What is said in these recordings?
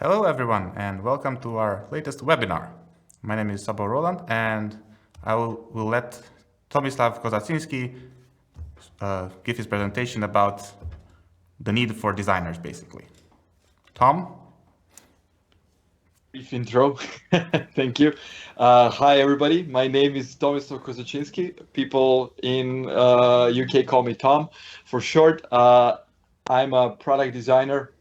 Hello everyone and welcome to our latest webinar. My name is Sabo Roland and I will let Tomislav Kozacinski give his presentation about the need for designers basically. Tom? Brief intro. Thank you. Hi, everybody. My name is Tomislav Kozacinski. People in UK call me Tom for short. I'm a product designer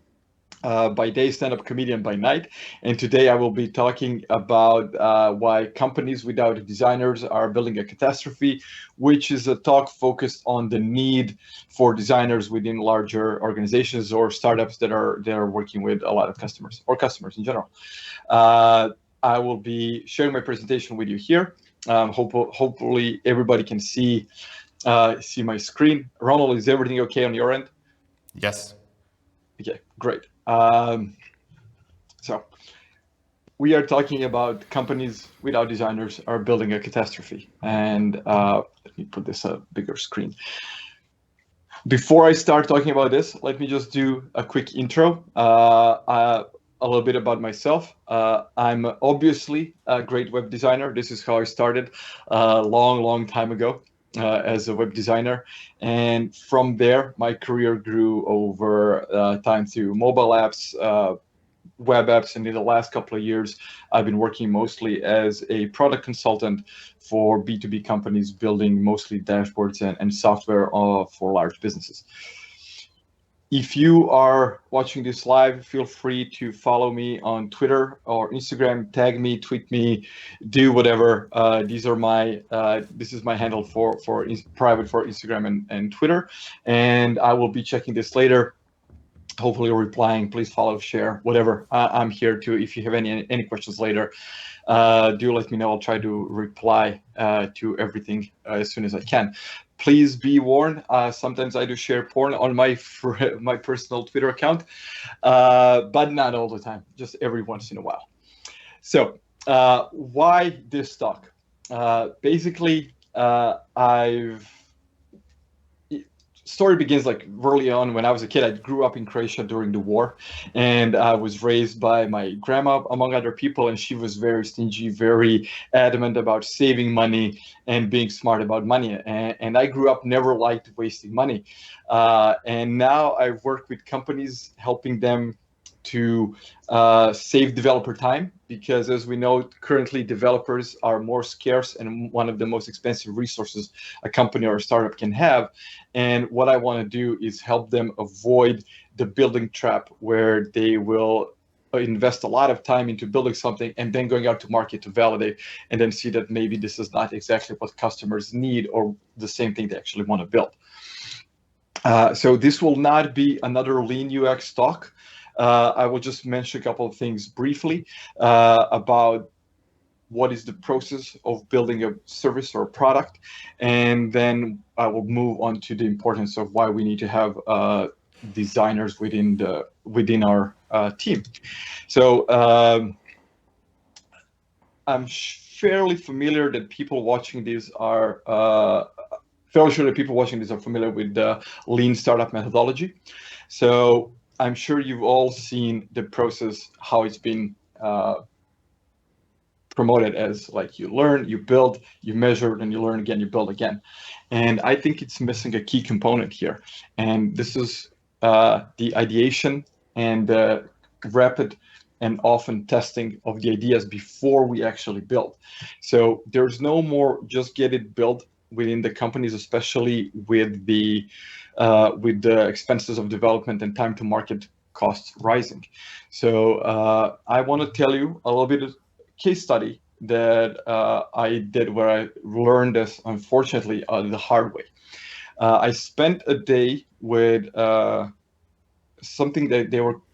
by day, stand-up comedian by night. And today I will be talking about why companies without designers are building a catastrophe, which is a talk focused on the need for designers within larger organizations or startups that are working with a lot of customers or customers in general. I will be sharing my presentation with you here. Hopefully everybody can see my screen. Ronald, is everything okay on your end? Yes. Okay, great. So we are talking about companies without designers are building a catastrophe. And let me put this a bigger screen. Before I start talking about this, let me just do a quick intro. A little bit about myself. I'm obviously a great web designer. This is how I started a long time ago as a web designer. And from there, my career grew over time through mobile apps, web apps, and in the last couple of years, I've been working mostly as a product consultant for B2B companies, building mostly dashboards and software for large businesses. If you are watching this live, feel free to follow me on Twitter or Instagram, tag me, tweet me, do whatever. This is my handle for private for Instagram and Twitter, and I will be checking this later. Hopefully replying. Please follow, share, whatever. I'm here to. If you have any questions later, do let me know. I'll try to reply to everything as soon as I can. Please be warned. Sometimes I do share porn on my personal Twitter account, but not all the time. Just every once in a while. So why this talk? Basically, story begins like early on when I was a kid. I grew up in Croatia during the war, and I was raised by my grandma, among other people, and she was very stingy, very adamant about saving money and being smart about money. And I grew up never liked wasting money. And now I work with companies helping them to save developer time, because as we know, currently developers are more scarce and one of the most expensive resources a company or a startup can have. And what I want to do is help them avoid the building trap, where they will invest a lot of time into building something and then going out to market to validate and then see that maybe this is not exactly what customers need or the same thing they actually want to build. So this will not be another lean UX talk. I will just mention a couple of things briefly about what is the process of building a service or a product, and then I will move on to the importance of why we need to have designers within our team. So I'm fairly familiar that people watching this are fairly sure that people watching this are familiar with the lean startup methodology. So I'm sure you've all seen the process, how it's been promoted as like you learn, you build, you measure, and you learn again, you build again. And I think it's missing a key component here. And this is the ideation and the rapid and often testing of the ideas before we actually build. So there's no more just get it built within the companies, especially with the expenses of development and time to market costs rising. So I want to tell you a little bit of case study that I did where I learned this, unfortunately, the hard way. I spent a day with something that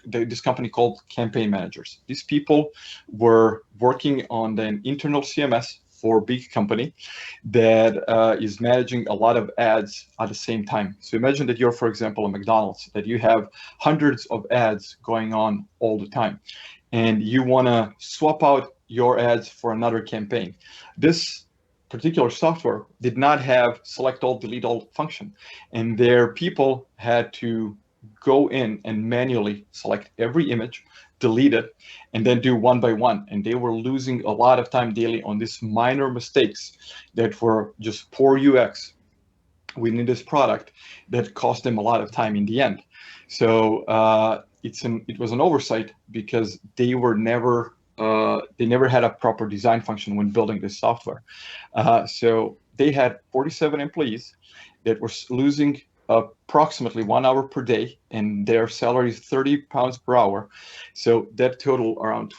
this company called campaign managers. These people were working on an internal CMS for a big company that is managing a lot of ads at the same time. So imagine that you're, for example, a McDonald's, that you have hundreds of ads going on all the time, and you want to swap out your ads for another campaign. This particular software did not have select all, delete all function, and their people had to go in and manually select every image, delete it, and then do one by one. And they were losing a lot of time daily on these minor mistakes that were just poor UX within this product that cost them a lot of time in the end. So it was an oversight because they never had a proper design function when building this software. So they had 47 employees that were losing approximately 1 hour per day, and their salary is 30 pounds per hour. So that total around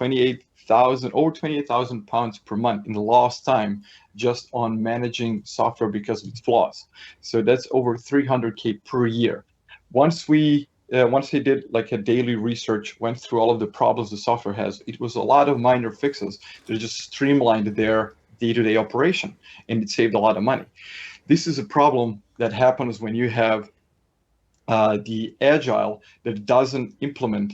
over 28,000 pounds per month in lost time just on managing software because of its flaws. So that's over 300K per year. Once they did like a daily research, went through all of the problems the software has, it was a lot of minor fixes that just streamlined their day-to-day operation, and it saved a lot of money. This is a problem that happens when you have the Agile that doesn't implement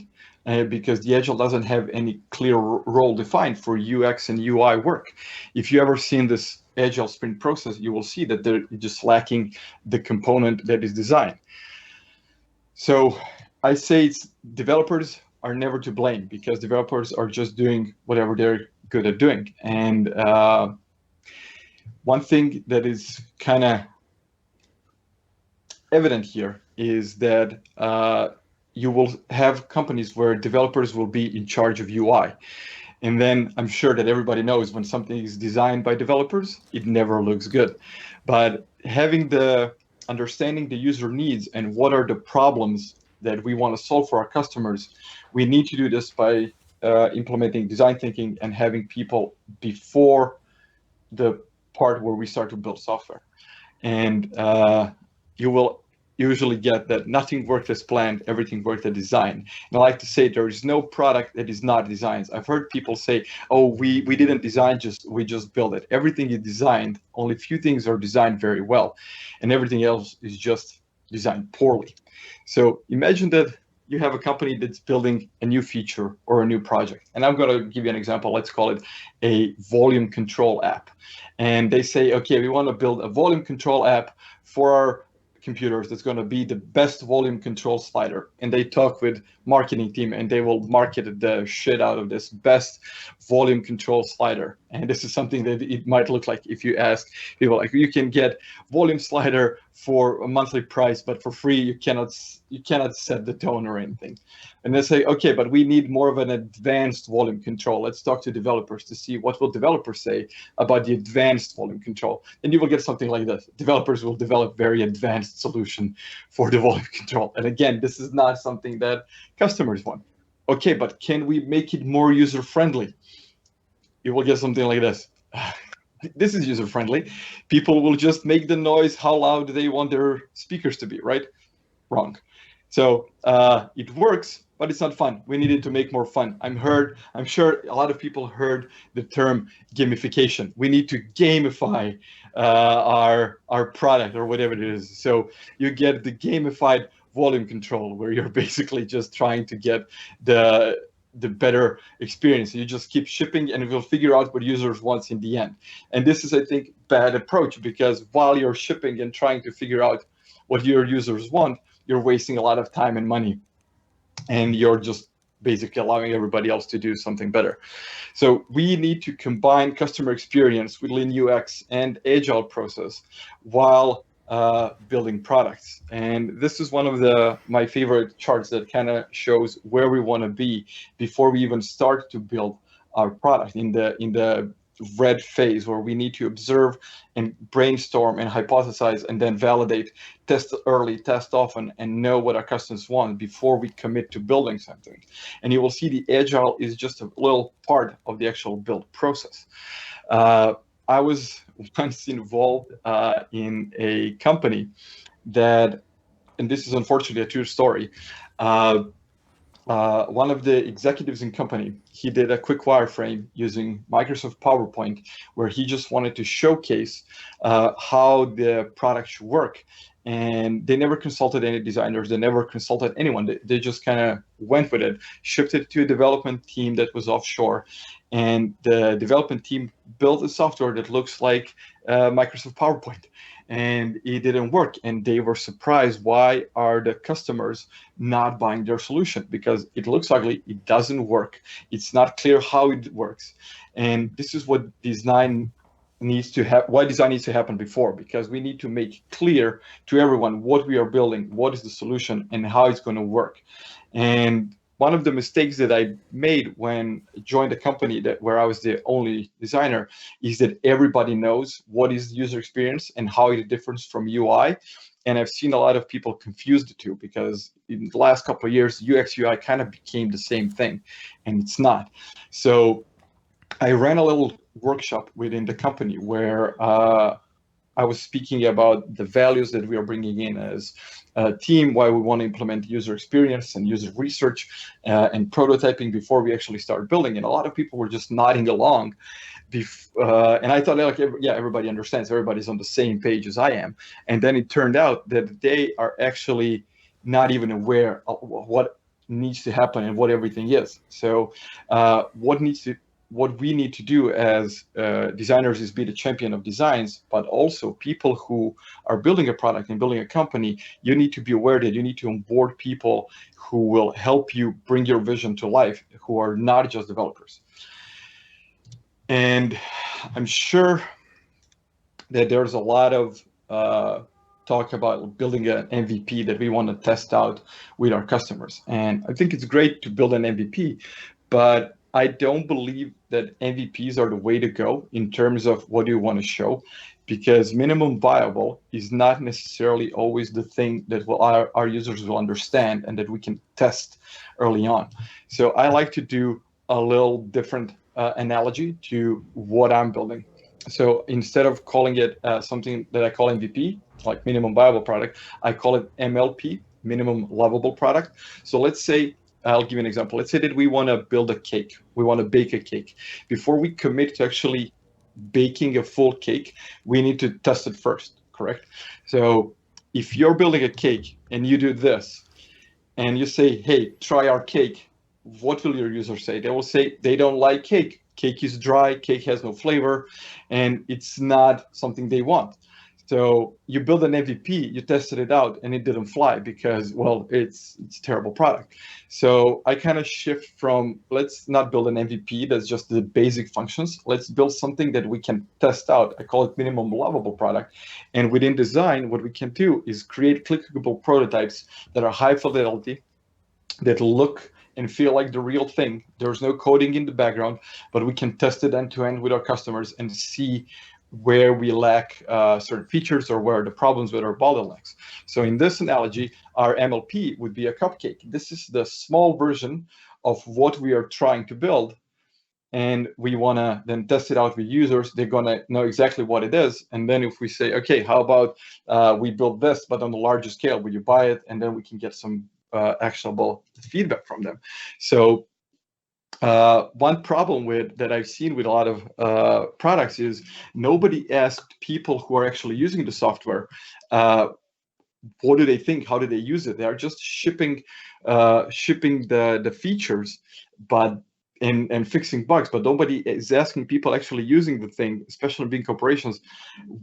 because the Agile doesn't have any clear role defined for UX and UI work. If you ever seen this Agile sprint process, you will see that they're just lacking the component that is designed. So I say developers are never to blame because developers are just doing whatever they're good at doing. And one thing that is kind of evident here is that you will have companies where developers will be in charge of UI. And then I'm sure that everybody knows when something is designed by developers, it never looks good. But understanding the user needs and what are the problems that we want to solve for our customers, we need to do this by implementing design thinking and having people before the part where we start to build software. And you will usually get that nothing worked as planned, everything worked as design. And I like to say there is no product that is not designed. I've heard people say, oh, we didn't design, we just built it. Everything is designed, only few things are designed very well, and everything else is just designed poorly. So imagine that you have a company that's building a new feature or a new project. And I'm going to give you an example. Let's call it a volume control app. And they say, okay, we want to build a volume control app for our computers that's going to be the best volume control slider. And they talk with marketing team and they will market the shit out of this best volume control slider. And this is something that it might look like if you ask people, like, you can get volume slider for a monthly price, but for free you cannot set the tone or anything. And they say, okay, but we need more of an advanced volume control. Let's talk to developers to see what will developers say about the advanced volume control. And you will get something like this. Developers will develop very advanced solution for the volume control. And again, this is not something that customers want. Okay, but can we make it more user-friendly? You will get something like this. This is user-friendly. People will just make the noise how loud they want their speakers to be, right? Wrong. So it works, but it's not fun. We needed to make more fun. I'm sure a lot of people heard the term gamification. We need to gamify our product or whatever it is. So you get the gamified volume control where you're basically just trying to get the better experience. You just keep shipping and it will figure out what users want in the end. And this is, I think, bad approach because while you're shipping and trying to figure out what your users want, you're wasting a lot of time and money, and you're just basically allowing everybody else to do something better. So we need to combine customer experience with lean UX and agile process while building products. And this is one of my favorite charts that kind of shows where we want to be before we even start to build our product in the red phase, where we need to observe and brainstorm and hypothesize and then validate, test early, test often, and know what our customers want before we commit to building something. And you will see the agile is just a little part of the actual build process. I was once involved in a company that, and this is unfortunately a true story, one of the executives in company, he did a quick wireframe using Microsoft PowerPoint, where he just wanted to showcase how the product should work. And they never consulted any designers. They never consulted anyone. They just kind of went with it, shipped it to a development team that was offshore. And the development team built a software that looks like Microsoft PowerPoint. and it didn't work. And they were surprised, why are the customers not buying their solution? Because it looks ugly, it doesn't work, it's not clear how it works. And this is what design needs to have, why design needs to happen before, because we need to make clear to everyone what we are building, what is the solution, and how it's going to work. And one of the mistakes that I made when I joined a company where I was the only designer is that everybody knows what is user experience and how it differs from UI. And I've seen a lot of people confuse the two, because in the last couple of years, UX UI kind of became the same thing, and it's not. So I ran a little workshop within the company where I was speaking about the values that we are bringing in as a team, why we want to implement user experience and user research and prototyping before we actually start building. And a lot of people were just nodding along. And I thought, like, yeah, everybody understands, everybody's on the same page as I am. And then it turned out that they are actually not even aware of what needs to happen and what everything is. So what we need to do as designers is be the champion of designs, but also people who are building a product and building a company, you need to be aware that you need to onboard people who will help you bring your vision to life, who are not just developers. And I'm sure that there's a lot of talk about building an MVP that we want to test out with our customers. And I think it's great to build an MVP, but I don't believe that MVPs are the way to go in terms of what you want to show, because minimum viable is not necessarily always the thing that our users will understand and that we can test early on. So I like to do a little different analogy to what I'm building. So instead of calling it something that I call MVP, like minimum viable product, I call it MLP, minimum lovable product. So let's say, I'll give you an example. Let's say that we want to build a cake. We want to bake a cake. Before we commit to actually baking a full cake, we need to test it first, correct? So if you're building a cake and you do this, and you say, hey, try our cake, what will your users say? They will say they don't like cake. Cake is dry, cake has no flavor, and it's not something they want. So you build an MVP, you tested it out, and it didn't fly because, well, it's a terrible product. So I kind of shift from, let's not build an MVP that's just the basic functions. Let's build something that we can test out. I call it minimum lovable product. And within design, what we can do is create clickable prototypes that are high fidelity, that look and feel like the real thing. There's no coding in the background, but we can test it end to end with our customers and see where we lack certain features or where the problems with our bottlenecks. So in this analogy, our MLP would be a cupcake. This is the small version of what we are trying to build. And we want to then test it out with users. They're going to know exactly what it is. And then if we say, okay, how about we build this, but on a larger scale, will you buy it? And then we can get some actionable feedback from them. So one problem that I've seen with a lot of products is nobody asked people who are actually using the software, what do they think? How do they use it? They are just shipping the features, but and fixing bugs, but nobody is asking people actually using the thing, especially in big corporations,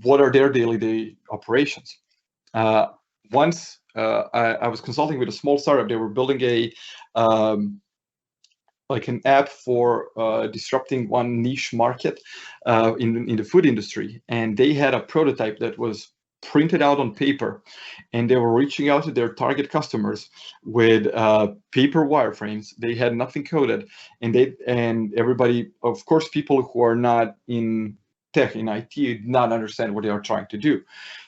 what are their daily operations. Once I was consulting with a small startup. They were building like an app for disrupting one niche market in the food industry, and they had a prototype that was printed out on paper, and they were reaching out to their target customers with paper wireframes. They had nothing coded, and everybody, of course, people who are not in tech, in IT, did not understand what they are trying to do.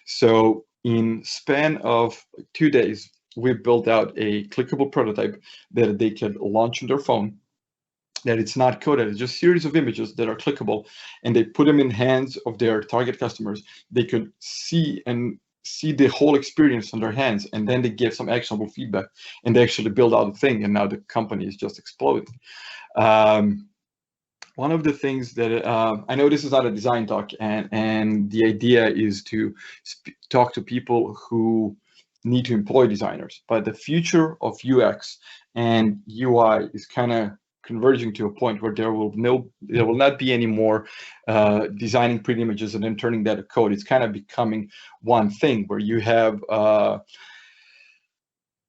So in span of 2 days, we built out a clickable prototype that they could launch on their phone, that it's not coded, it's just a series of images that are clickable, and they put them in hands of their target customers. They could see the whole experience on their hands, and then they give some actionable feedback, and they actually build out a thing, and now the company is just exploding. One of the things that I know this is not a design talk, and the idea is to talk to people who need to employ designers, but the future of UX and UI is kind of converging to a point where there will not be any more designing pretty images and then turning that to code. It's kind of becoming one thing where you have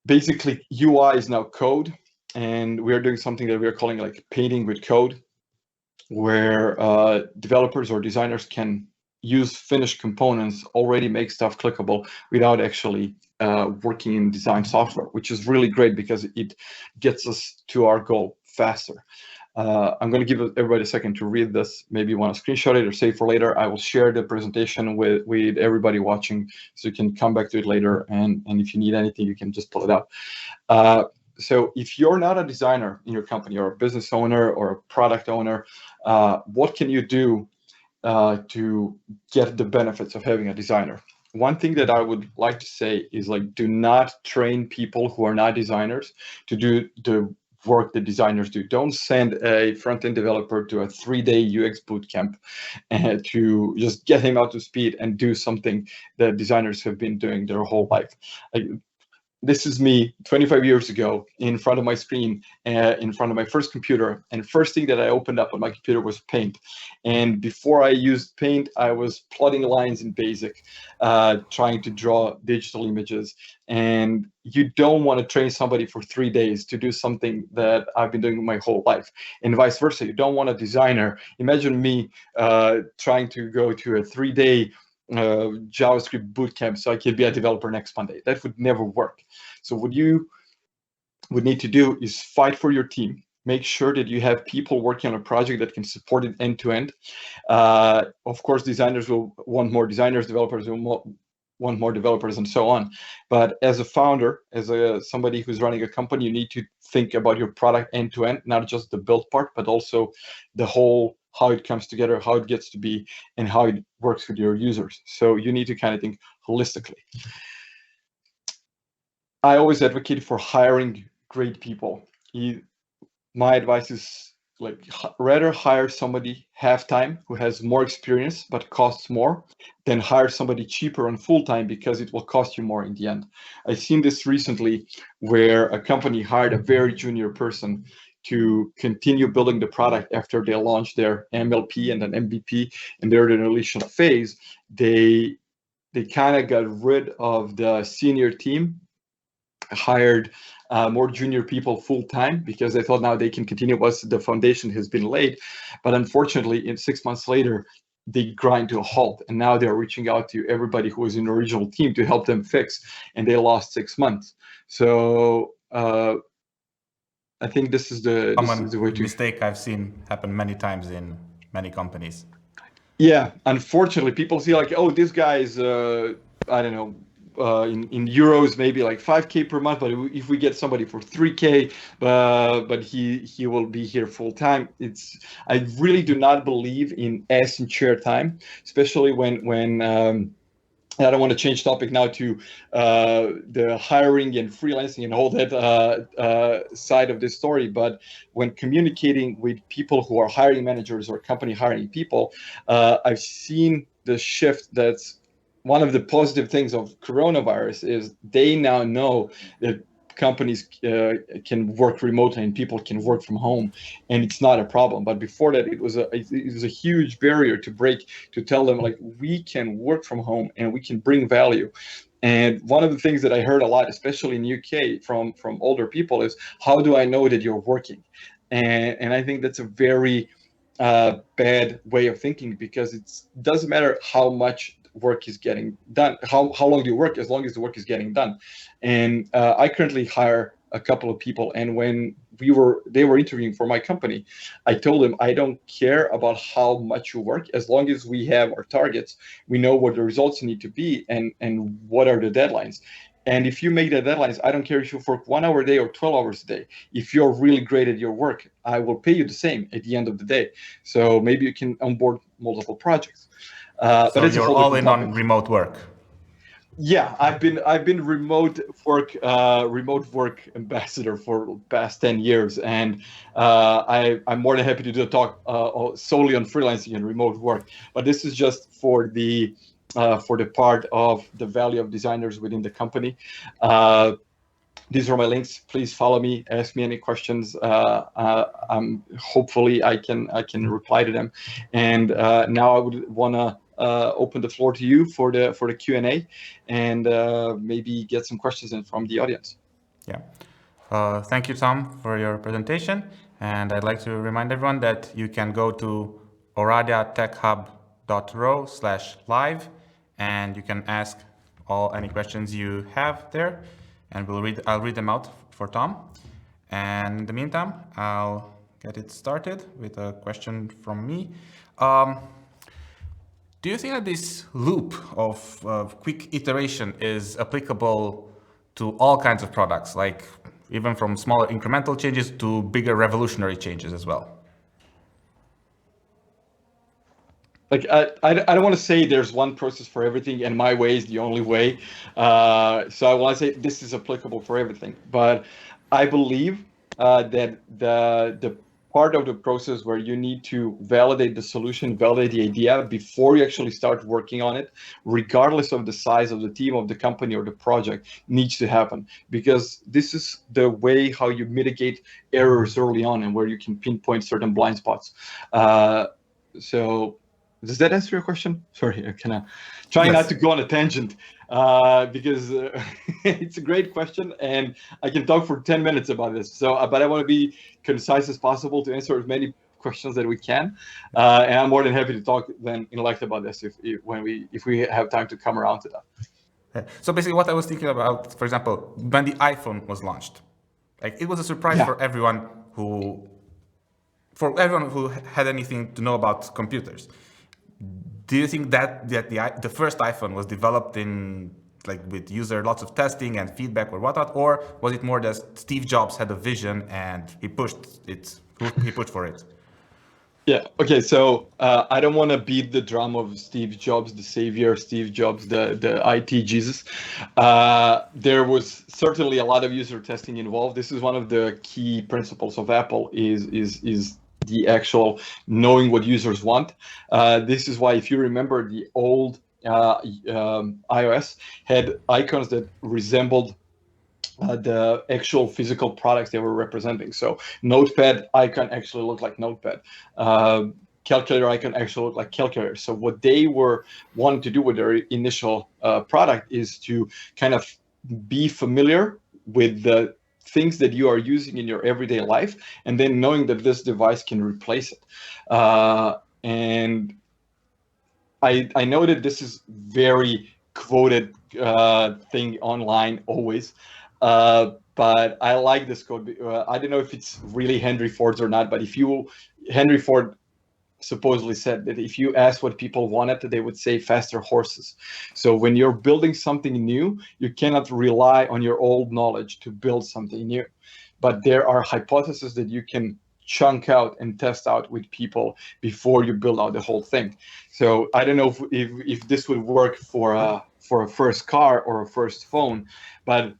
basically UI is now code, and we are doing something that we are calling like painting with code, where developers or designers can use finished components, already make stuff clickable without actually working in design software, which is really great because it gets us to our goal faster. I'm going to give everybody a second to read this. Maybe you want to screenshot it or save for later. I will share the presentation with everybody watching, so you can come back to it later. And if you need anything, you can just pull it up. So if you're not a designer in your company, or a business owner or a product owner, what can you do to get the benefits of having a designer? One thing that I would like to say is, like, do not train people who are not designers to do the work that designers do. Don't send a front-end developer to a 3-day UX bootcamp and to just get him up to speed and do something that designers have been doing their whole life. This is me 25 years ago in front of my screen, in front of my first computer, and first thing that I opened up on my computer was Paint. And before I used Paint, I was plotting lines in BASIC, trying to draw digital images. And you don't want to train somebody for 3 days to do something that I've been doing my whole life, and vice versa. You don't want a designer. Imagine me trying to go to a 3-day JavaScript bootcamp so I could be a developer next Monday. That would never work. So what you would need to do is fight for your team. Make sure that you have people working on a project that can support it end to end. Of course, designers will want more designers, developers will want more developers, and so on. But as a founder, as somebody who's running a company, you need to think about your product end to end, not just the build part, but also the whole, how it comes together, how it gets to be, and how it works with your users. So you need to kind of think holistically. I always advocate for hiring great people. My advice is, like, rather hire somebody half-time who has more experience but costs more than hire somebody cheaper on full-time because it will cost you more in the end. I've seen this recently where a company hired a very junior person to continue building the product after they launched their MLP and an MVP, and they're in the initial phase. They kind of got rid of the senior team, hired more junior people full-time because they thought now they can continue once the foundation has been laid. But unfortunately, 6 months later, they grind to a halt, and now they're reaching out to everybody who was in the original team to help them fix, and they lost 6 months. So I think this is the way to... mistake I've seen happen many times in many companies. Yeah, unfortunately, people see, like, oh, this guy is, I don't know, in euros, maybe like 5K per month, but if we get somebody for 3K, but he will be here full time. I really do not believe in ass and chair time, especially when I don't want to change topic now to the hiring and freelancing and all that side of this story. But when communicating with people who are hiring managers or company hiring people, I've seen the shift. That's one of the positive things of coronavirus is they now know that companies can work remotely and people can work from home, and it's not a problem. But before that, it was a huge barrier to break, to tell them, like, we can work from home and we can bring value. And one of the things that I heard a lot, especially in UK from older people, is, how do I know that you're working? And I think that's a very bad way of thinking, because it doesn't matter how much work is getting done, how long do you work, as long as the work is getting done. And I currently hire a couple of people, and when they were interviewing for my company, I told them, I don't care about how much you work, as long as we have our targets, we know what the results need to be, and what are the deadlines. And if you make the deadlines, I don't care if you work 1 hour a day or 12 hours a day. If you're really great at your work, I will pay you the same at the end of the day. So maybe you can onboard multiple projects. So but you're all in on remote work. Yeah, I've been remote work ambassador for the past 10 years, and I'm more than happy to do a talk solely on freelancing and remote work. But this is just for the part of the value of designers within the company. These are my links. Please follow me. Ask me any questions. Hopefully I can reply to them. And now I would want to open the floor to you for the Q&A, and maybe get some questions in from the audience. Yeah. Thank you, Tom, for your presentation. And I'd like to remind everyone that you can go to oradiatechhub.ro/live, and you can ask any questions you have there, and I'll read them out for Tom. And in the meantime, I'll get it started with a question from me. Do you think that this loop of quick iteration is applicable to all kinds of products, like even from smaller incremental changes to bigger revolutionary changes as well? Like I don't want to say there's one process for everything and my way is the only way. So I want to say this is applicable for everything. But I believe that the part of the process where you need to validate the solution, validate the idea before you actually start working on it, regardless of the size of the team, of the company, or the project, needs to happen. Because this is the way how you mitigate errors early on and where you can pinpoint certain blind spots. So does that answer your question? Sorry, I kind of trying not to go on a tangent because it's a great question and I can talk for 10 minutes about this. So, but I want to be concise as possible to answer as many questions that we can. And I'm more than happy to talk then in length about this if we have time to come around to that. So basically what I was thinking about, for example, when the iPhone was launched, like it was a surprise for everyone who had anything to know about computers. Do you think that the first iPhone was developed with lots of testing and feedback or whatnot, or was it more that Steve Jobs had a vision and he pushed for it? Yeah. Okay. So I don't want to beat the drum of Steve Jobs, the savior, Steve Jobs, the IT Jesus. There was certainly a lot of user testing involved. This is one of the key principles of Apple is the actual knowing what users want. This is why, if you remember, the old iOS had icons that resembled the actual physical products they were representing. So Notepad icon actually looked like Notepad. Calculator icon actually looked like calculator. So what they were wanting to do with their initial product is to kind of be familiar with the things that you are using in your everyday life, and then knowing that this device can replace it. And I know that this is very quoted thing online always, but I like this code. I don't know if it's really Henry Ford's or not, but Henry Ford supposedly said that if you ask what people wanted, they would say faster horses. So when you're building something new, you cannot rely on your old knowledge to build something new. But there are hypotheses that you can chunk out and test out with people before you build out the whole thing. So I don't know if this would work for a first car or a first phone, but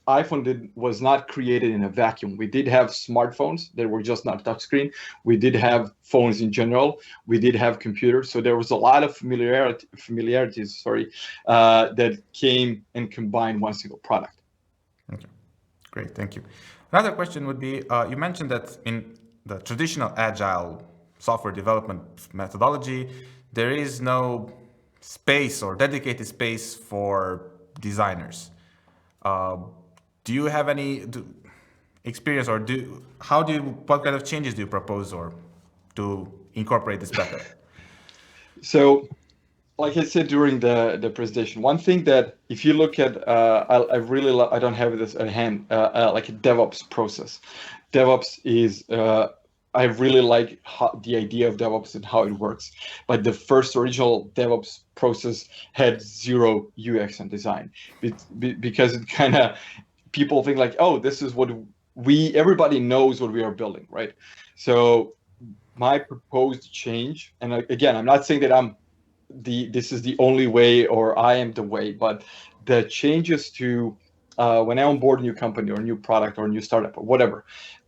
iPhone was not created in a vacuum. We did have smartphones that were just not touchscreen. We did have phones in general. We did have computers. So there was a lot of familiarities, that came and combined one single product. Okay, great, thank you. Another question would be, you mentioned that in the traditional Agile software development methodology, there is no space or dedicated space for designers. Do you have any experience, or what kind of changes do you propose or to incorporate this better? So, like I said during the presentation, one thing that if you look at, I don't have this at hand, like a DevOps process. DevOps is, I really like the idea of DevOps and how it works. But the first original DevOps process had zero UX and design because it kind of, people think like, oh, this is what everybody knows what we are building, right? So my proposed change, and again, I'm not saying that this is the only way or I am the way, but the changes to when I onboard a new company or a new product or a new startup or whatever,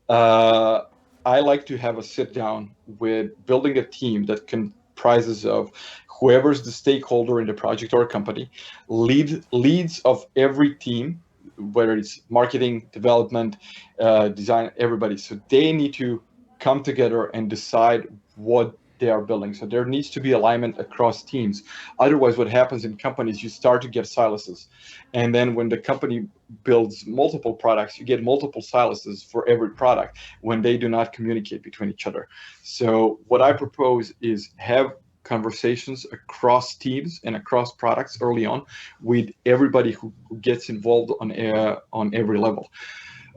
I like to have a sit down with building a team that comprises of whoever's the stakeholder in the project or company, leads of every team, whether it's marketing, development, design, everybody. So they need to come together and decide what they are building. So there needs to be alignment across teams. Otherwise, what happens in companies, you start to get silos. And then when the company builds multiple products, you get multiple silos for every product when they do not communicate between each other. So what I propose is have conversations across teams and across products early on with everybody who gets involved on every level.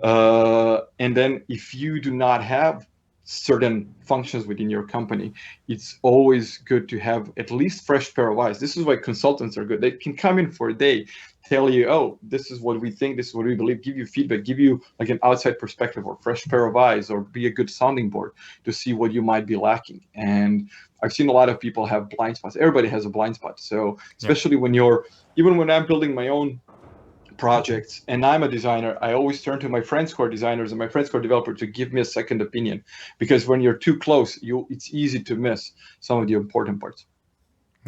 And then if you do not have certain functions within your company, it's always good to have at least fresh pair of eyes. This is why consultants are good. They can come in for a day, tell you, oh, this is what we think, this is what we believe, give you feedback, give you like an outside perspective or fresh pair of eyes, or be a good sounding board to see what you might be lacking. And I've seen a lot of people have blind spots. Everybody has a blind spot. So especially when even when I'm building my own projects and I'm a designer, I always turn to my friends who are designers and my friends who are developers to give me a second opinion, because when you're too close, it's easy to miss some of the important parts.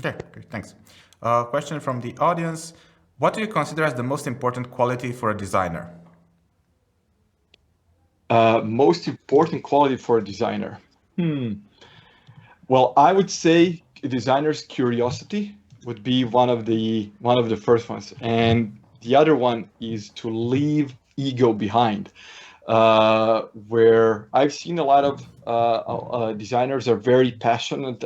Okay, great, thanks. Question from the audience. What do you consider as the most important quality for a designer? Most important quality for a designer. Well, I would say a designer's curiosity would be one of the first ones, and the other one is to leave ego behind. Where I've seen a lot of designers are very passionate,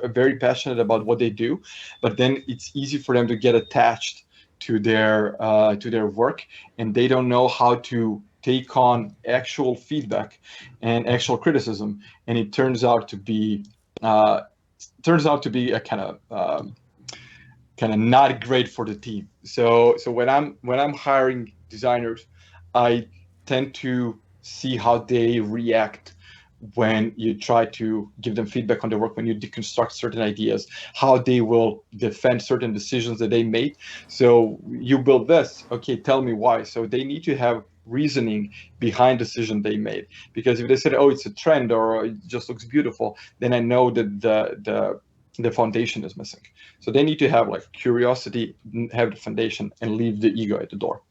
very passionate about what they do, but then it's easy for them to get attached to their work, and they don't know how to take on actual feedback and actual criticism, and it turns out to be a kind of not great for the team. So when I'm hiring designers, I tend to see how they react when you try to give them feedback on their work, when you deconstruct certain ideas, how they will defend certain decisions that they made. So you build this, okay, tell me why. So they need to have reasoning behind decision they made, because if they said, oh, it's a trend or it just looks beautiful, then I know that the foundation is missing. So they need to have like curiosity, have the foundation, and leave the ego at the door.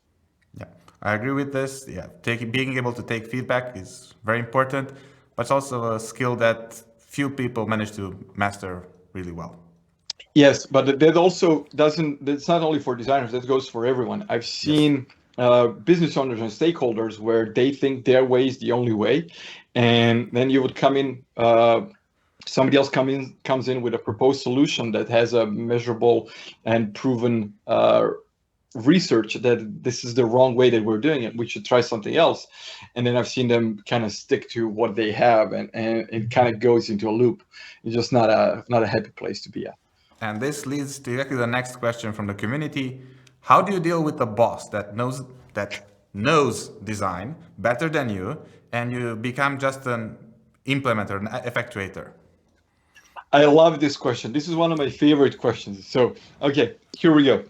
Yeah, I agree with this. Yeah, being able to take feedback is very important, but it's also a skill that few people manage to master really well. Yes, but that also doesn't, that's not only for designers, that goes for everyone. I've seen business owners and stakeholders where they think their way is the only way. And then you would come in, somebody else comes in with a proposed solution that has a measurable and proven research that this is the wrong way that we're doing it, we should try something else. And then I've seen them kind of stick to what they have, and it kind of goes into a loop. It's just not a happy place to be at. And this leads directly to the next question from the community. How do you deal with a boss that knows design better than you, and you become just an implementer, an effectuator? I love this question. This is one of my favorite questions. So, okay, here we go.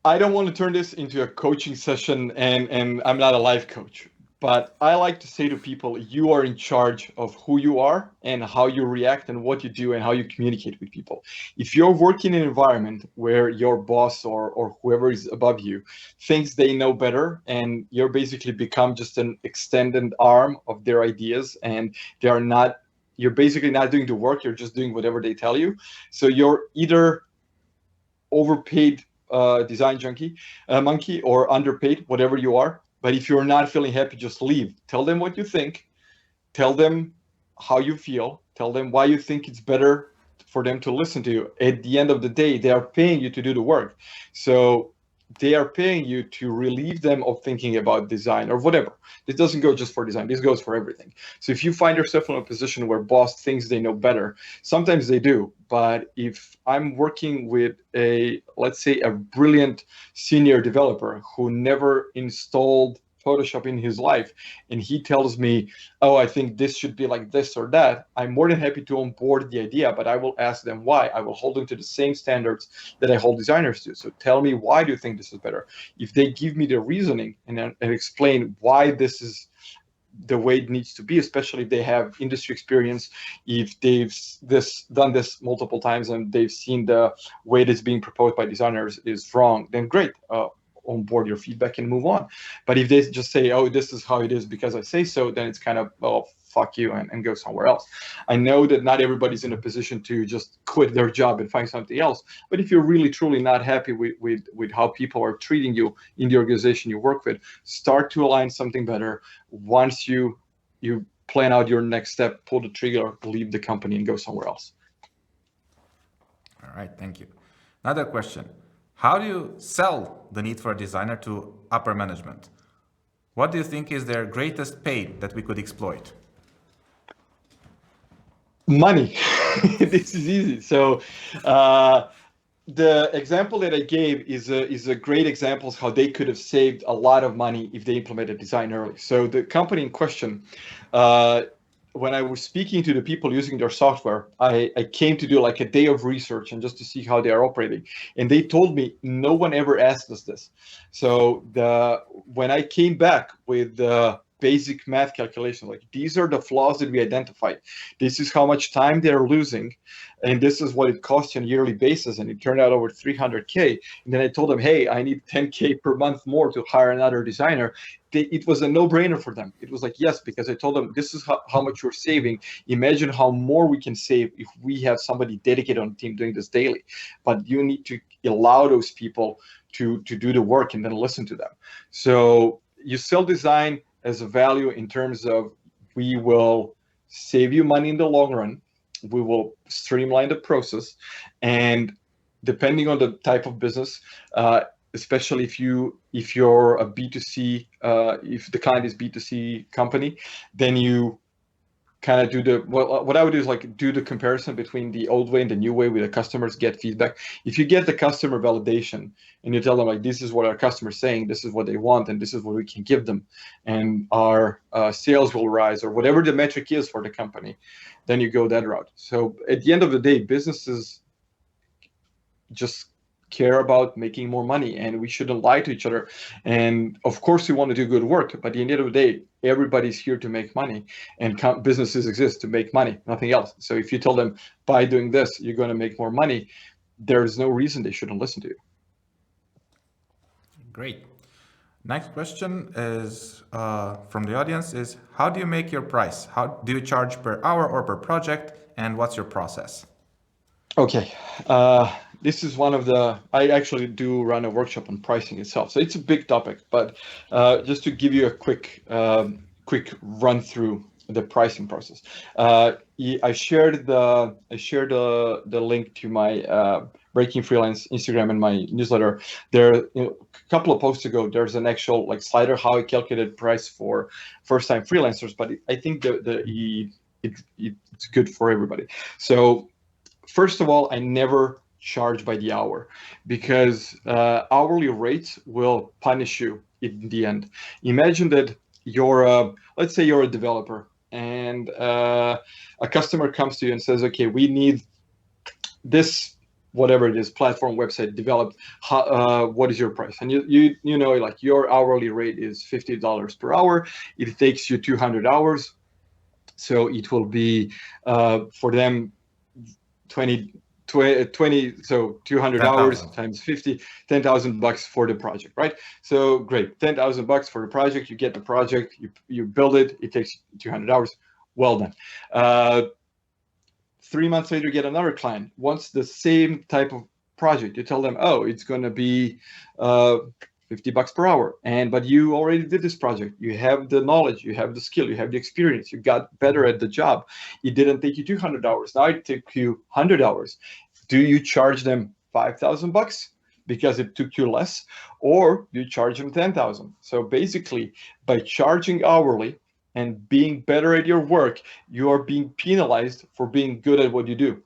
I don't want to turn this into a coaching session, and I'm not a life coach, but I like to say to people, you are in charge of who you are and how you react and what you do and how you communicate with people. If you're working in an environment where your boss or whoever is above you thinks they know better, and you're basically become just an extended arm of their ideas, and you're basically not doing the work, you're just doing whatever they tell you. So you're either overpaid design monkey, or underpaid, whatever you are. But if you're not feeling happy, just leave. Tell them what you think. Tell them how you feel. Tell them why you think it's better for them to listen to you. At the end of the day, they are paying you to do the work. So they are paying you to relieve them of thinking about design or whatever. This doesn't go just for design. This goes for everything. So if you find yourself in a position where boss thinks they know better, sometimes they do. But if I'm working with let's say a brilliant senior developer who never installed Photoshop in his life, and he tells me, oh, I think this should be like this or that, I'm more than happy to onboard the idea, but I will ask them why. I will hold them to the same standards that I hold designers to. So tell me, why do you think this is better? If they give me the reasoning and explain why this is the way it needs to be, especially if they have industry experience, if they've done this multiple times and they've seen the way that's being proposed by designers is wrong, then great. on board your feedback and move on. But if they just say, oh, this is how it is because I say so, then it's kind of, well, fuck you and go somewhere else. I know that not everybody's in a position to just quit their job and find something else. But if you're really, truly not happy with how people are treating you in the organization you work with, start to align something better. Once you plan out your next step, pull the trigger, leave the company and go somewhere else. All right, thank you. Another question. How do you sell the need for a designer to upper management? What do you think is their greatest pain that we could exploit? Money. This is easy. So the example that I gave is a great example of how they could have saved a lot of money if they implemented design early. So the company in question, when I was speaking to the people using their software, I came to do like a day of research and just to see how they are operating. And they told me no one ever asked us this. So when I came back with the basic math calculation, like these are the flaws that we identified. This is how much time they're losing. And this is what it costs on a yearly basis. And it turned out over 300K. And then I told them, hey, I need 10K per month more to hire another designer. It was a no-brainer for them. It was like, yes, because I told them, this is how much you're saving. Imagine how more we can save if we have somebody dedicated on the team doing this daily. But you need to allow those people to do the work and then listen to them. So you sell design as a value in terms of we will save you money in the long run. We will streamline the process, and depending on the type of business, especially if you're a B2C, if the client is B2C company, then you kind of do what I would do is like do the comparison between the old way and the new way with the customers, get feedback. If you get the customer validation and you tell them like, this is what our customer's saying, this is what they want, and this is what we can give them, and our sales will rise or whatever the metric is for the company, then you go that route. So at the end of the day, businesses just care about making more money, and we shouldn't lie to each other. And of course we want to do good work, but at the end of the day, everybody's here to make money, and businesses exist to make money, nothing else. So if you tell them by doing this you're going to make more money, there's no reason they shouldn't listen to you. Great. Next question is from the audience is, how do you make your price? How do you charge per hour or per project, and what's your process? Okay. This is one of I actually do run a workshop on pricing itself. So it's a big topic, but just to give you a quick run through the pricing process. I shared the link to my Breaking Freelance Instagram and my newsletter. There, a couple of posts ago, there's an actual like slider how I calculated price for first-time freelancers, but I think it's good for everybody. So first of all, I never charge by the hour, because hourly rates will punish you in the end. Imagine that let's say you're a developer, and a customer comes to you and says, okay, we need this, whatever it is, platform, website developed. What is your price? And you know, like your hourly rate is $50 per hour. It takes you 200 hours. So it will be for them 20, so 200 hours times 50, $10,000 for the project, right? So great, $10,000 for the project. You get the project, you build it. It takes 200 hours. Well done. 3 months later, you get another client, wants the same type of project. You tell them, oh, it's going to be $50 per hour. But you already did this project. You have the knowledge, you have the skill, you have the experience, you got better at the job. It didn't take you 200 hours. Now it took you 100 hours. Do you charge them $5,000 because it took you less, or do you charge them 10,000? So basically, by charging hourly and being better at your work, you are being penalized for being good at what you do.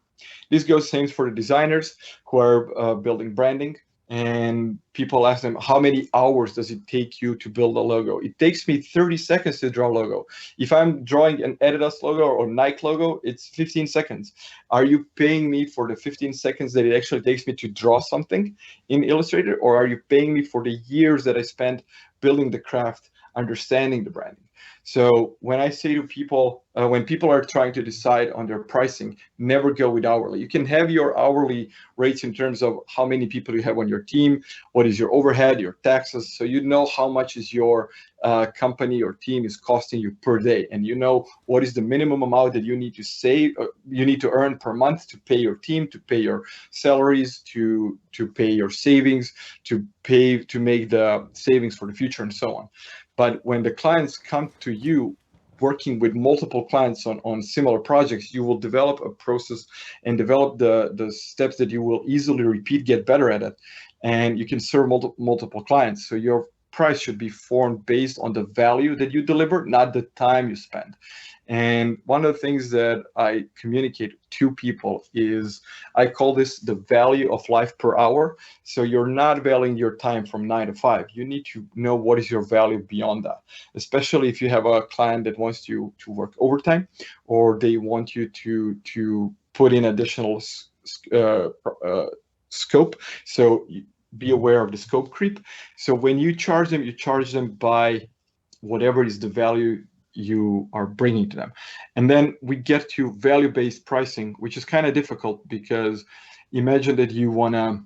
This goes same for the designers who are building branding. And people ask them, how many hours does it take you to build a logo? It takes me 30 seconds to draw a logo. If I'm drawing an Adidas logo or Nike logo, it's 15 seconds. Are you paying me for the 15 seconds that it actually takes me to draw something in Illustrator? Or are you paying me for the years that I spent building the craft, understanding the branding. So when I say to people, when people are trying to decide on their pricing, never go with hourly. You can have your hourly rates in terms of how many people you have on your team, what is your overhead, your taxes, so you know how much is your company or team is costing you per day, and you know what is the minimum amount that you need to save, you need to earn per month to pay your team, to pay your salaries, to pay your savings, to make the savings for the future, and so on. But when the clients come to you, working with multiple clients on similar projects, you will develop a process and develop the steps that you will easily repeat, get better at it, and you can serve multiple clients. So your price should be formed based on the value that you deliver, not the time you spend. And one of the things that I communicate to people is, I call this the value of life per hour. So you're not valuing your time from 9 to 5. You need to know what is your value beyond that, especially if you have a client that wants you to work overtime, or they want you to put in additional scope. So be aware of the scope creep. So when you charge them by whatever is the value you are bringing to them. And then we get to value-based pricing, which is kind of difficult, because imagine that you want to,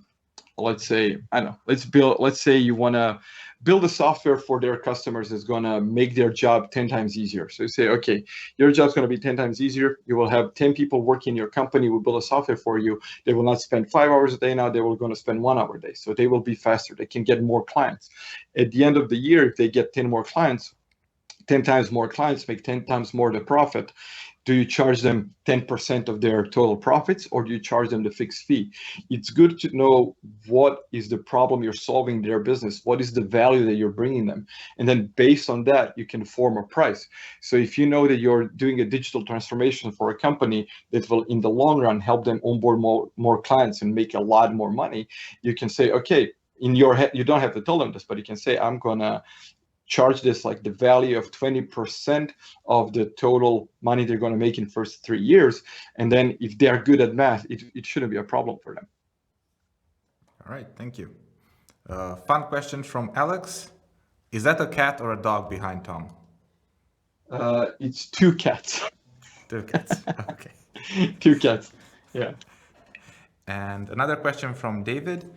let's say, I don't know, let's say you want to build a software for their customers that's going to make their job 10 times easier. So you say, okay, your job's going to be 10 times easier. You will have 10 people working in your company who build a software for you. They will not spend 5 hours a day now. They will going to spend 1 hour a day. So they will be faster. They can get more clients. At the end of the year, if they get 10 more clients, 10 times more clients make 10 times more the profit. Do you charge them 10% of their total profits, or do you charge them the fixed fee? It's good to know what is the problem you're solving in their business, what is the value that you're bringing them, and then based on that, you can form a price. So if you know that you're doing a digital transformation for a company that will, in the long run, help them onboard more clients and make a lot more money, you can say, okay, in your head, you don't have to tell them this, but you can say, I'm gonna charge this like the value of 20% of the total money they're going to make in the first 3 years. And then if they're good at math, it shouldn't be a problem for them. All right, thank you. Fun question from Alex. Is that a cat or a dog behind Tom? It's 2 cats. 2 cats, okay. 2 cats, yeah. And another question from David.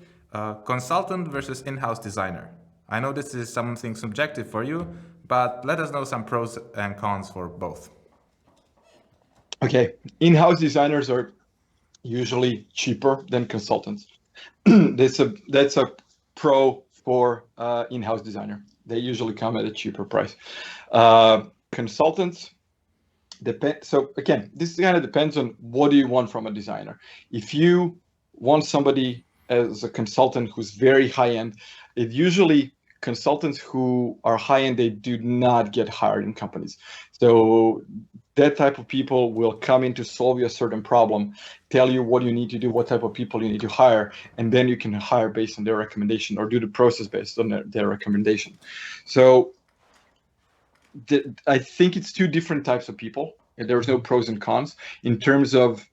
Consultant versus in-house designer. I know this is something subjective for you, but let us know some pros and cons for both. Okay, in-house designers are usually cheaper than consultants. That's a pro for in-house designer. They usually come at a cheaper price. Consultants depend. So again, this kind of depends on what do you want from a designer. If you want somebody as a consultant who's very high end, it usually consultants who are high end, they do not get hired in companies. So that type of people will come in to solve you a certain problem, tell you what you need to do, what type of people you need to hire, and then you can hire based on their recommendation or do the process based on their recommendation. So I think it's 2 different types of people. There's no pros and cons in terms of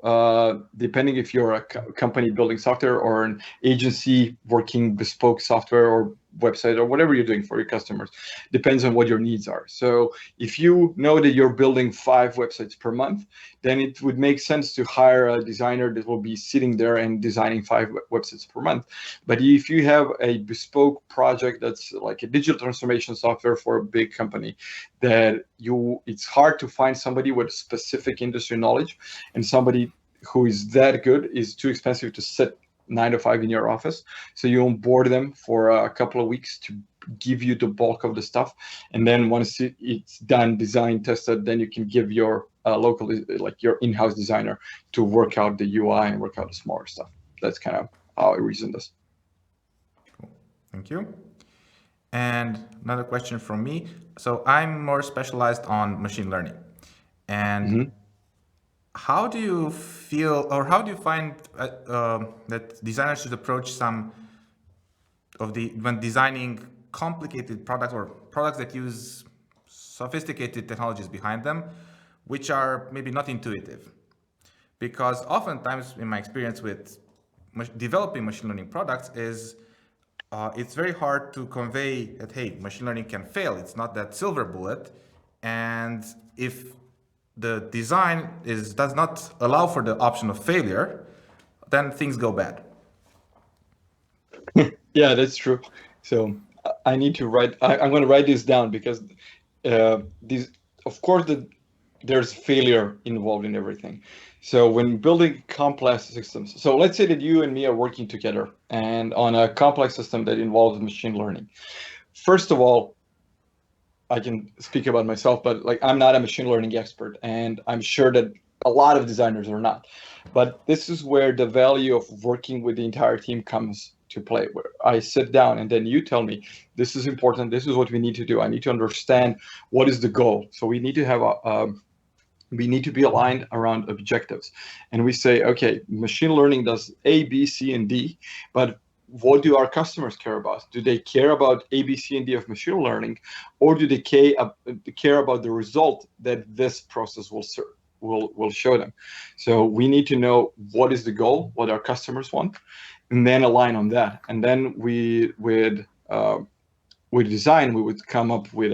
depending if you're a company building software or an agency working bespoke software or website or whatever you're doing for your customers, depends on what your needs are. So if you know that you're building 5 websites per month, then it would make sense to hire a designer that will be sitting there and designing 5 websites per month. But if you have a bespoke project that's like a digital transformation software for a big company, that it's hard to find somebody with specific industry knowledge, and somebody who is that good is too expensive to sit 9 to 5 in your office. So you onboard them for a couple of weeks to give you the bulk of the stuff, and then once it's done, designed, tested, then you can give your local, like your in-house designer, to work out the UI and work out the smaller stuff. That's kind of how I reason this. Cool. Thank you. And another question from me. So I'm more specialized on machine learning, and how do you feel, or how do you find that designers should approach some of when designing complicated products or products that use sophisticated technologies behind them, which are maybe not intuitive? Because oftentimes, in my experience with developing machine learning products, is it's very hard to convey that, hey, machine learning can fail. It's not that silver bullet. And if the design does not allow for the option of failure, then things go bad. Yeah, that's true. So I need to write. I'm going to write this down because these, of course, there's failure involved in everything. So when building complex systems, so let's say that you and me are working together and on a complex system that involves machine learning. First of all, I can speak about myself, but like I'm not a machine learning expert, and I'm sure that a lot of designers are not. But this is where the value of working with the entire team comes to play, where I sit down and then you tell me, this is important, this is what we need to do. I need to understand what is the goal. So we need to have we need to be aligned around objectives. And we say, okay, machine learning does A, B, C, and D, but what do our customers care about? Do they care about A, B, C, and D of machine learning, or do they care about the result that this process will show them? So we need to know what is the goal, what our customers want, and then align on that. And then with design, we would come up with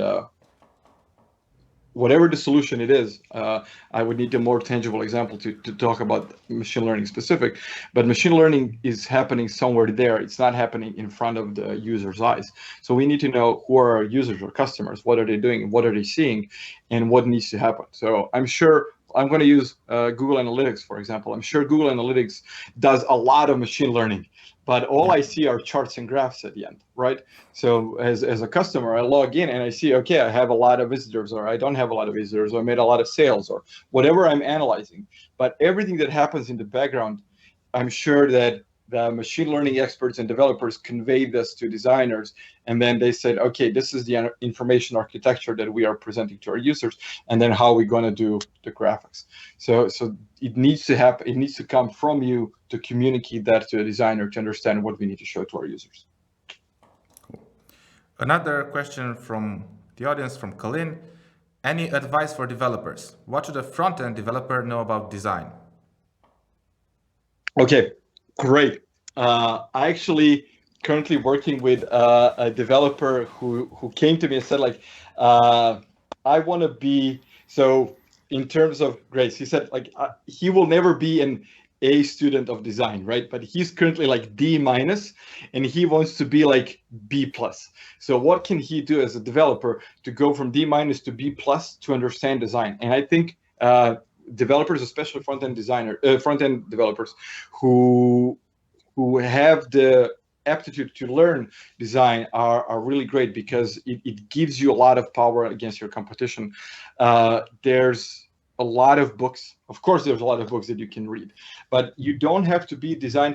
whatever the solution it is. I would need a more tangible example to talk about machine learning specific, but machine learning is happening somewhere there. It's not happening in front of the user's eyes. So we need to know who are our users or customers, what are they doing, what are they seeing, and what needs to happen. So I'm sure I'm going to use Google Analytics, for example. I'm sure Google Analytics does a lot of machine learning, but all I see are charts and graphs at the end, right? So as a customer, I log in and I see, okay, I have a lot of visitors, or I don't have a lot of visitors, or I made a lot of sales, or whatever I'm analyzing. But everything that happens in the background, I'm sure that the machine learning experts and developers conveyed this to designers, and then they said, okay, this is the information architecture that we are presenting to our users, and then how we're going to do the graphics. So it needs to happen. It needs to come from you to communicate that to a designer to understand what we need to show to our users. Cool. Another question from the audience, from Colin. Any advice for developers? What should a front-end developer know about design? Okay, great. I actually currently working with a developer who came to me and said, like, I want to be, so in terms of grades, he said, like, he will never be an A student of design, right? But he's currently like D minus, and he wants to be like B plus. So what can he do as a developer to go from D minus to B plus to understand design? And I think developers, especially front-end developers who have the aptitude to learn design are really great, because it gives you a lot of power against your competition. There's a lot of books. Of course, there's a lot of books that you can read, but you don't have to be a design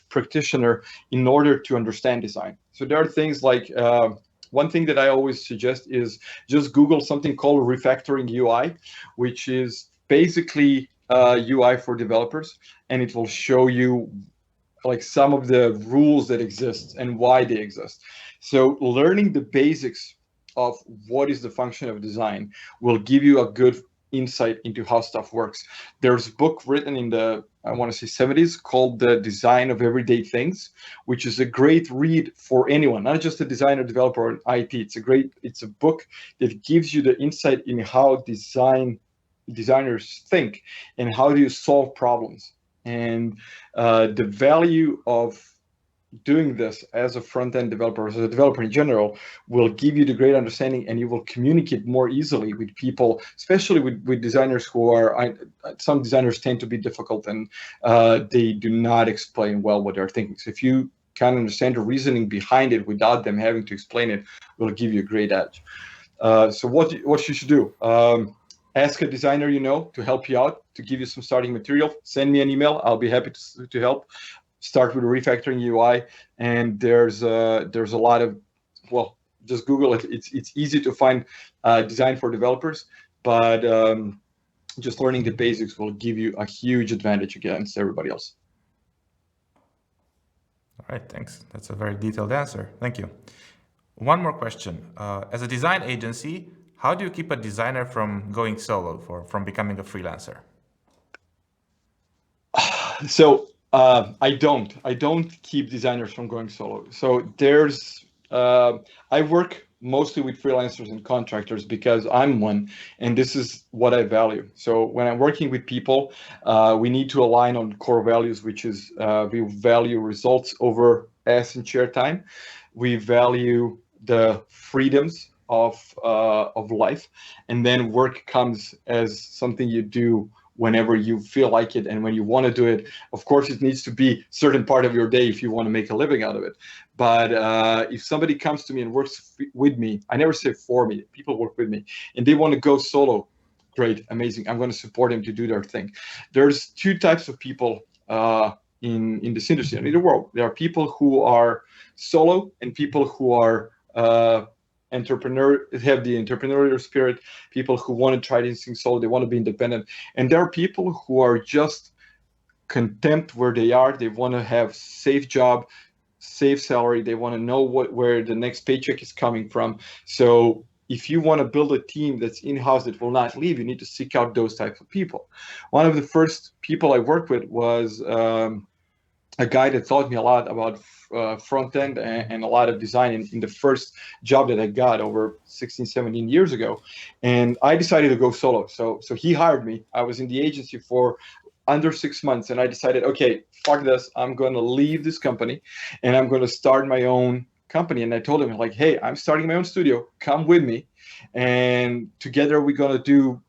practitioner in order to understand design. So there are things like, one thing that I always suggest is just Google something called refactoring UI, which is basically UI for developers, and it will show you like some of the rules that exist and why they exist. So learning the basics of what is the function of design will give you a good insight into how stuff works. There's a book written in the, I want to say 70s, called The Design of Everyday Things, which is a great read for anyone, not just a designer, developer, or IT. It's a book that gives you the insight in how designers think and how do you solve problems. And the value of doing this as a front-end developer, as a developer in general, will give you the great understanding, and you will communicate more easily with people, especially with designers who are, some designers tend to be difficult, and they do not explain well what they're thinking. So if you can understand the reasoning behind it without them having to explain it, will give you a great edge. So what you should do, ask a designer to help you out, to give you some starting material. Send me an email. I'll be happy to help. Start with a refactoring UI, and there's a lot of, well, just Google it. It's easy to find design for developers, but just learning the basics will give you a huge advantage against everybody else. All right, thanks. That's a very detailed answer. Thank you. One more question. As a design agency, how do you keep a designer from going solo, from becoming a freelancer? So I don't keep designers from going solo. So I work mostly with freelancers and contractors because I'm one, and this is what I value. So when I'm working with people, we need to align on core values, which is we value results over ass and chair time. We value the freedoms of life, and then work comes as something you do whenever you feel like it and when you want to do it. Of course, it needs to be certain part of your day if you want to make a living out of it. But if somebody comes to me and works with me, I never say for me, people work with me, and they want to go solo, great, amazing. I'm going to support them to do their thing. There's two types of people in this industry and in the world. There are people who are solo and people who are have the entrepreneurial spirit, people who want to try these things solo, they want to be independent. And there are people who are just content where they are. They want to have safe job, safe salary. They want to know where the next paycheck is coming from. So if you want to build a team that's in-house that will not leave, you need to seek out those types of people. One of the first people I worked with was a guy that taught me a lot about front end and a lot of design in the first job that I got over 16, 17 years ago. And I decided to go solo. So he hired me. I was in the agency for under 6 months, and I decided, okay, fuck this. I'm going to leave this company and I'm going to start my own company. And I told him, like, hey, I'm starting my own studio. Come with me. And together we're going to do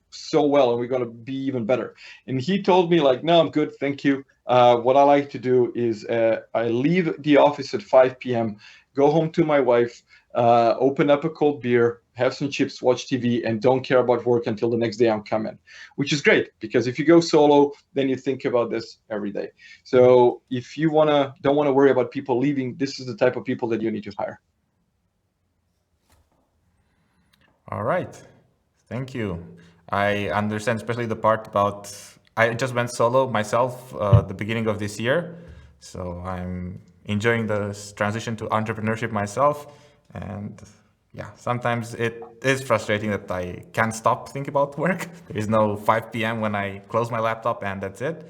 so well and we're going to be even better. And he told me, like, no, I'm good, thank you. What I like to do is I leave the office at 5 p.m., go home to my wife, open up a cold beer, have some chips, watch TV, and don't care about work until the next day I'm coming, which is great, because if you go solo, then you think about this every day. So if you don't want to worry about people leaving, this is the type of people that you need to hire. All right, thank you. I understand, especially the part about, I just went solo myself the beginning of this year. So I'm enjoying the transition to entrepreneurship myself. And yeah, sometimes it is frustrating that I can't stop thinking about work. There is no 5 p.m. when I close my laptop and that's it.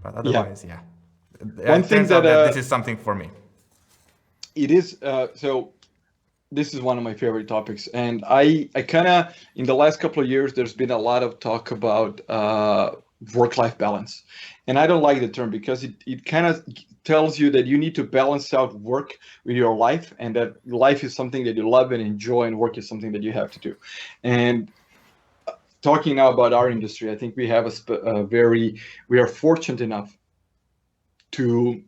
But otherwise, yeah. One thing that this is something for me. It is, so this is one of my favorite topics, and I kind of, in the last couple of years, there's been a lot of talk about work-life balance, and I don't like the term because it kind of tells you that you need to balance out work with your life, and that life is something that you love and enjoy, and work is something that you have to do. And talking now about our industry, I think we have we are fortunate enough to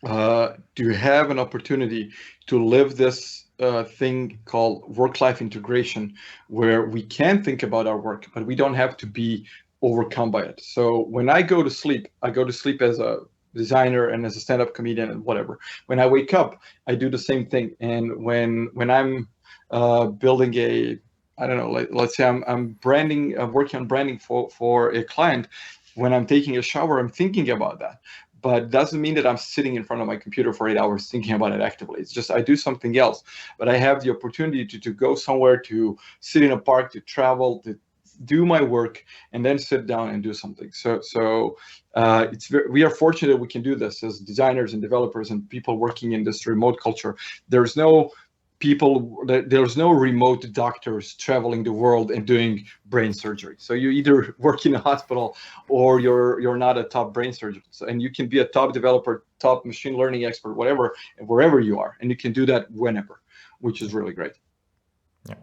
have an opportunity to live this thing called work-life integration, where we can think about our work, but we don't have to be overcome by it. So when I go to sleep as a designer and as a stand-up comedian and whatever. When I wake up, I do the same thing. And when I'm building I don't know, let's say I'm working on branding for a client, when I'm taking a shower, I'm thinking about that. But doesn't mean that I'm sitting in front of my computer for 8 hours thinking about it actively. It's just I do something else. But I have the opportunity to go somewhere, to sit in a park, to travel, to do my work, and then sit down and do something. So we are fortunate we can do this as designers and developers and people working in this remote culture. There's no remote doctors traveling the world and doing brain surgery. So you either work in a hospital or you're not a top brain surgeon. So, and you can be a top developer, top machine learning expert, whatever, wherever you are, and you can do that whenever, which is really great. Yeah.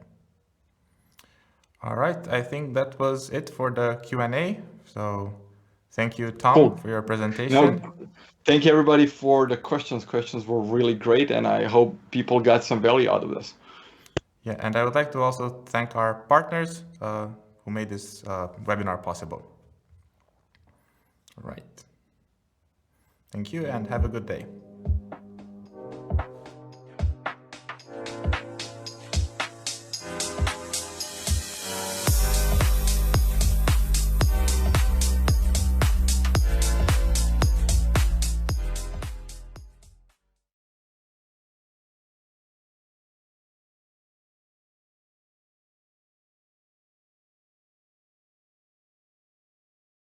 All right, I think that was it for the Q&A. So thank you, Tom, for your presentation. Thank you, everybody, for the questions. Questions were really great, and I hope people got some value out of this. Yeah, and I would like to also thank our partners who made this webinar possible. All right. Thank you, and have a good day.